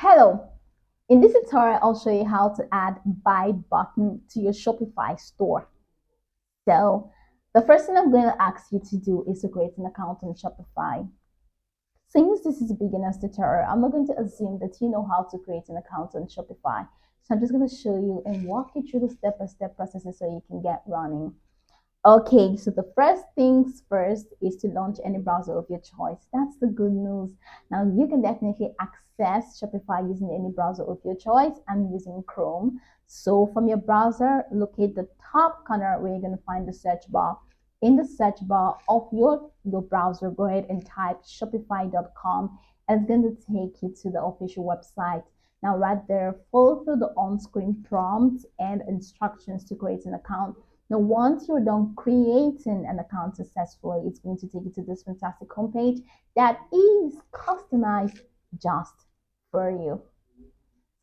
Hello, in this tutorial I'll show you how to add buy button to your Shopify store. So the first thing I'm going to ask you to do is to create an account on Shopify. Since this is a beginner's tutorial, I'm not going to assume that you know how to create an account on Shopify. So I'm just going to show you and walk you through the step-by-step processes so you can get running. Okay, so the first things first is to launch any browser of your choice. That's the good news. Now you can definitely access Shopify using any browser of your choice. I'm using Chrome. So from your browser, locate the top corner where you're going to find the search bar. In the search bar of your browser, go ahead and type shopify.com and it's going to take you to the official website. Now right there, follow through the on-screen prompts and instructions to create an account. Now, once you're done creating an account successfully, it's going to take you to this fantastic homepage that is customized just for you.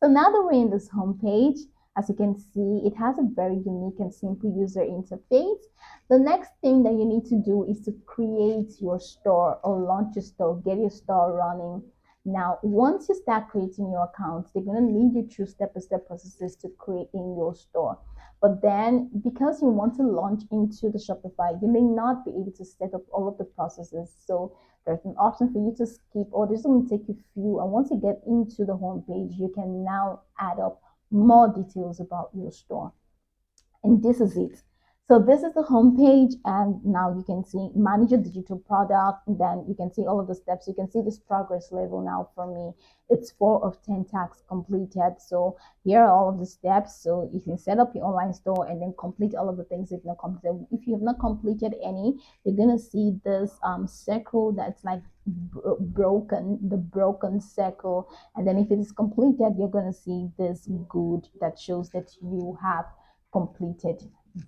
So now that we're in this homepage, as you can see, it has a very unique and simple user interface. The next thing that you need to do is to create your store or launch your store, get your store running. Now, once you start creating your accounts, they're going to lead you through step-by-step processes to creating your store. But then, because you want to launch into the Shopify, you may not be able to set up all of the processes. So there's an option for you to skip, or this will take you few. And once you get into the home page, you can now add up more details about your store. And this is it. So this is the home page, and now you can see manage your digital product. Then you can see all of the steps. You can see this progress level now for me. It's 4 of 10 tasks completed. So here are all of the steps. So you can set up your online store and then complete all of the things if not completed. If you have not completed any, you're gonna see this circle that's like broken, the broken circle. And then if it is completed, you're gonna see this good that shows that you have completed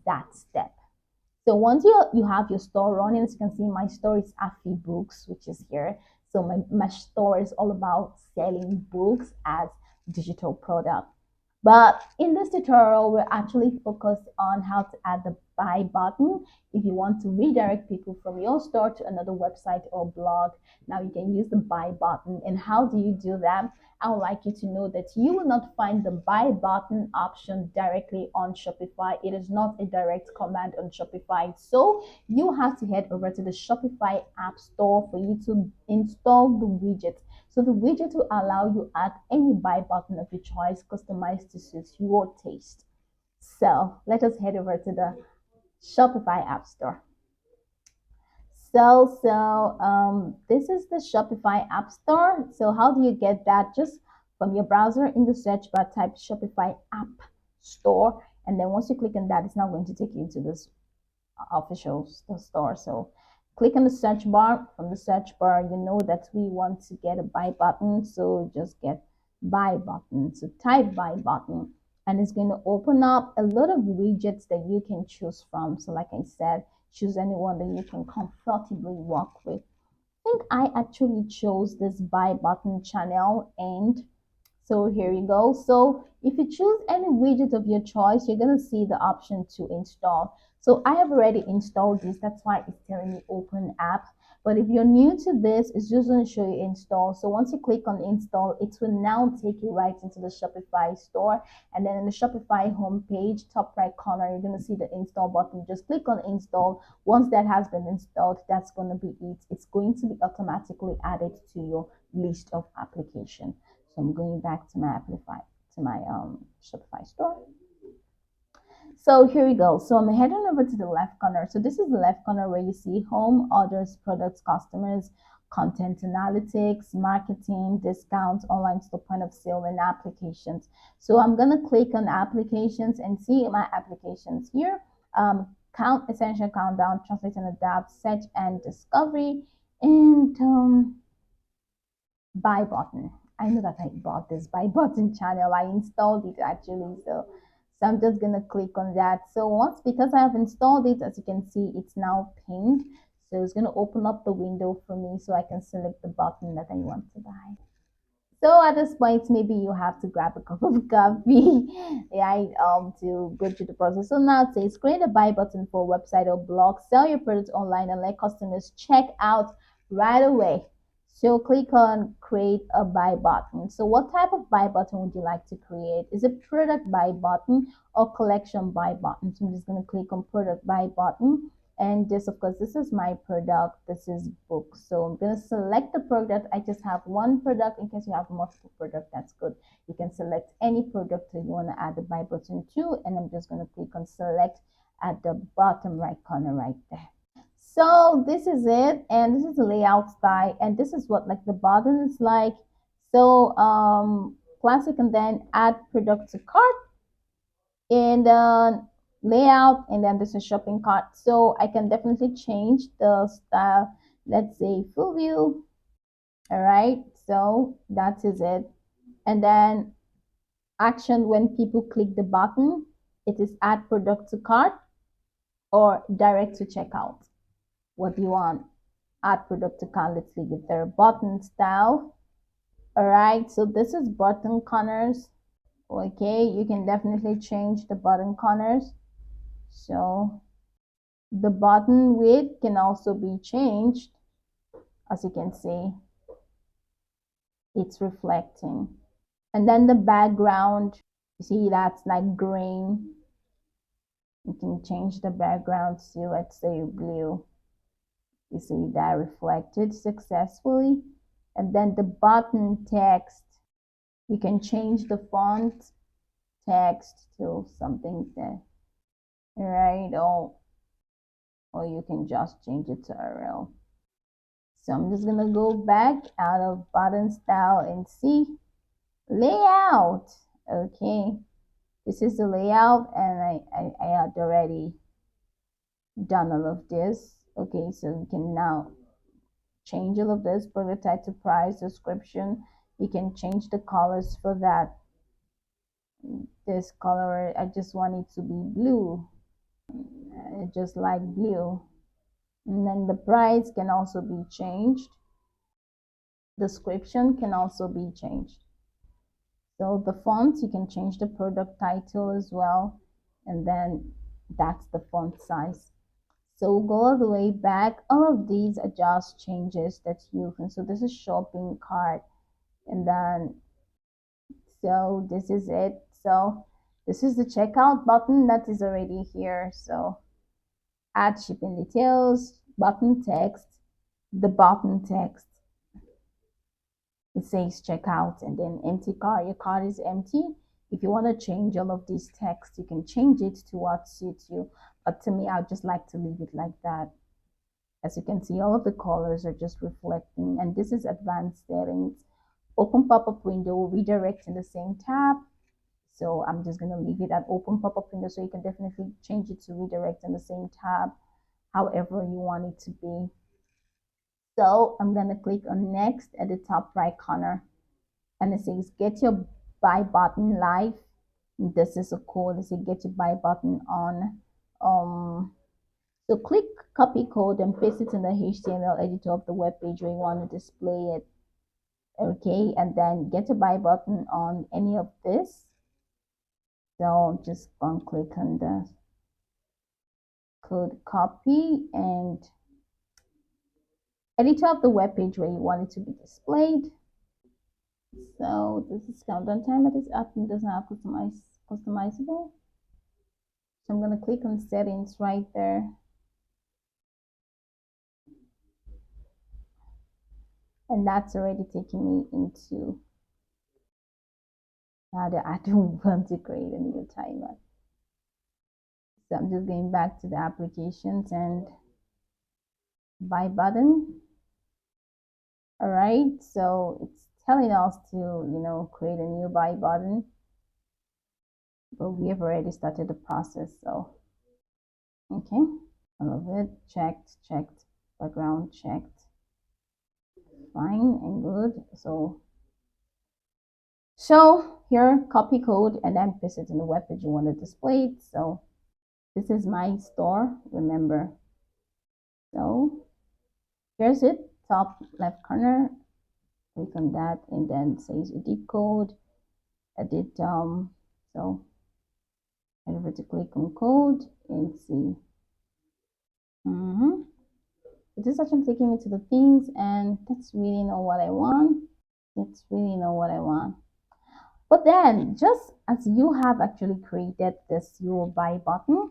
that step. So once you have your store running, as you can see, my store is Afi Books, which is here. So my store is all about selling books as digital product. But in this tutorial, we're actually focused on how to add the buy button. If you want to redirect people from your store to another website or blog, now you can use the buy button. And how do you do that? I would like you to know that you will not find the buy button option directly on Shopify. It is not a direct command on Shopify. So you have to head over to the Shopify App Store for you to install the widget. So the widget will allow you add any buy button of your choice, customized to suit your taste. So let us head over to the Shopify App Store. This is the Shopify App Store. So how do you get that? Just from your browser in the search bar, type Shopify App Store. And then once you click on that, it's now going to take you into this official store. So click on the search bar. From the search bar, you know that we want to get a buy button. So just get buy button. So type buy button. And it's going to open up a lot of widgets that you can choose from. So like I said, choose anyone that you can comfortably work with. I think I actually chose this buy button channel, and so here you go. So if you choose any widget of your choice, you're going to see the option to install. So I have already installed this. That's why it's telling me open app. But if you're new to this, it's just going to show you install. So once you click on install, it will now take you right into the Shopify store. And then in the Shopify homepage, top right corner, you're going to see the install button. Just click on install. Once that has been installed, that's going to be it. It's going to be automatically added to your list of applications. So I'm going back to my Shopify store. So here we go. So I'm heading over to the left corner. So this is the left corner where you see home, orders, products, customers, content analytics, marketing, discounts, online store, point of sale, and applications. So I'm going to click on applications and see my applications here. Count, essential countdown, translate and adapt, search and discovery, and buy button. I know that I bought this buy button channel. I installed it actually. So I'm just going to click on that. So because I have installed it, as you can see, it's now pinned. So it's going to open up the window for me so I can select the button that I want to buy. So at this point, maybe you have to grab a cup of coffee, yeah, to go through the process. So now it says create a buy button for a website or blog, sell your products online and let customers check out right away. So click on create a buy button. So what type of buy button would you like to create? Is it product buy button or collection buy button? So I'm just going to click on product buy button. And this, of course, this is my product. This is book. So I'm going to select the product. I just have one product. In case you have multiple products, that's good. You can select any product that you want to add the buy button to. And I'm just going to click on select at the bottom right corner right there. So this is it, and this is the layout style, and this is what like the button is like. So classic, and then add product to cart, and layout, and then this is shopping cart. So I can definitely change the style. Let's say full view. All right, so that is it. And then action when people click the button, it is add product to cart or direct to checkout. What do you want? Add product to cart. Let's leave it there. Button style. All right, so this is button corners. Okay, you can definitely change the button corners. So the button width can also be changed. As you can see, it's reflecting. And then the background, you see that's like green. You can change the background to, let's say, blue. You see that reflected successfully. And then the button text, you can change the font text to something there, right? Or you can just change it to Arial. So I'm just gonna go back out of button style and see layout. Okay, this is the layout, and I had already done all of this. Okay, so you can now change all of this, product title, price, description. You can change the colors for that. This color, I just want it to be blue. Just like blue. And then the price can also be changed. Description can also be changed. So the font, you can change the product title as well. And then that's the font size. So go all the way back. All of these are just changes that you can. So this is shopping cart. And then, so this is it. So this is the checkout button that is already here. So add shipping details, button text, the button text. It says checkout, and then empty cart. Your cart is empty. If you want to change all of these text, you can change it to what suits you. But to me, I just like to leave it like that. As you can see, all of the colors are just reflecting, and this is advanced settings. Open pop-up window will redirect in the same tab. So I'm just going to leave it at open pop-up window, so you can definitely change it to redirect in the same tab, however you want it to be. So I'm going to click on next at the top right corner, and it says get your buy button live. This is a code. It says get your buy button on. So click copy code and paste it in the HTML editor of the web page where you want to display it. Okay, and then get a buy button on any of this. So just click on the code copy and editor of the web page where you want it to be displayed. So this is countdown timer. This app doesn't have customizable. So I'm going to click on settings right there. And that's already taking me into now that I don't want to create a new timer. So I'm just going back to the applications and buy button. All right, so it's telling us to, create a new buy button, but we have already started the process. So, okay, all of it checked, background checked, fine and good. So here, copy code and then paste it in the web page you want to display it. So this is my store, remember. So here's it, top left corner. Click on that, and then says edit code, edit. So head over to click on code and see. It is actually taking me to the things, and that's really not what I want. It's really not what I want. But then, just as you have actually created this your buy button,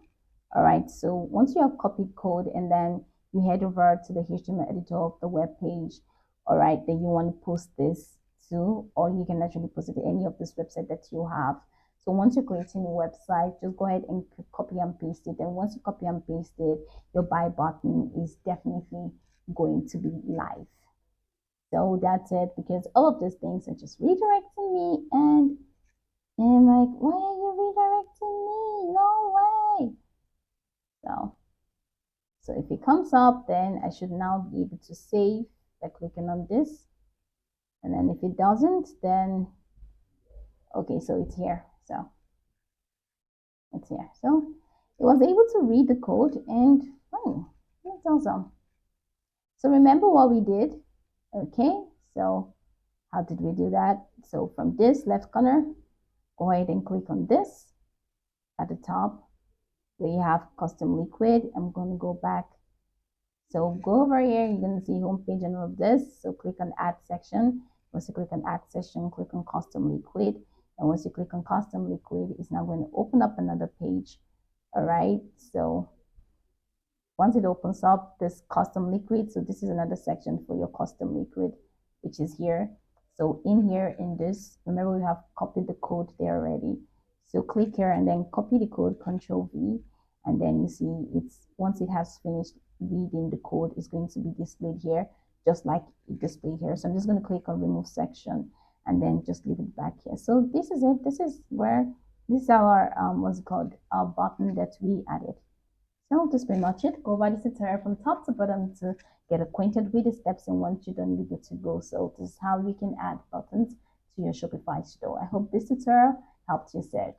all right, so once you have copied code and then you head over to the HTML editor of the web page, all right, then you want to post this to, or you can actually post it to any of this website that you have. So once you're creating a website, just go ahead and copy and paste it. And once you copy and paste it, your buy button is definitely going to be live. So that's it, because all of these things are just redirecting me, and I'm like, why are you redirecting me? No way. So if it comes up, then I should now be able to save by clicking on this. And then if it doesn't, then okay, so it's here. So it's here. So it was able to read the code, and fine. That's awesome. So remember what we did. Okay, so how did we do that? So from this left corner, go ahead and click on this at the top where you have custom liquid. I'm going to go back. So go over here, you're going to see homepage and all of this. So click on add section. Once you click on add section, click on custom liquid. And once you click on custom liquid, it's now going to open up another page. All right, so once it opens up this custom liquid, so this is another section for your custom liquid, which is here. So in here, in this, remember we have copied the code there already. So click here and then copy the code, Control V, and then you see it's, once it has finished reading the code, it's going to be displayed here, just like it displayed here. So I'm just going to click on remove section and then just leave it back here. So this is it. This is where, this is our what's it called, our button that we added. So that's pretty much it. Go over this tutorial from top to bottom to get acquainted with the steps, and once you're done, you're good to go. So this is how you can add buttons to your Shopify store. I hope this tutorial helped you search.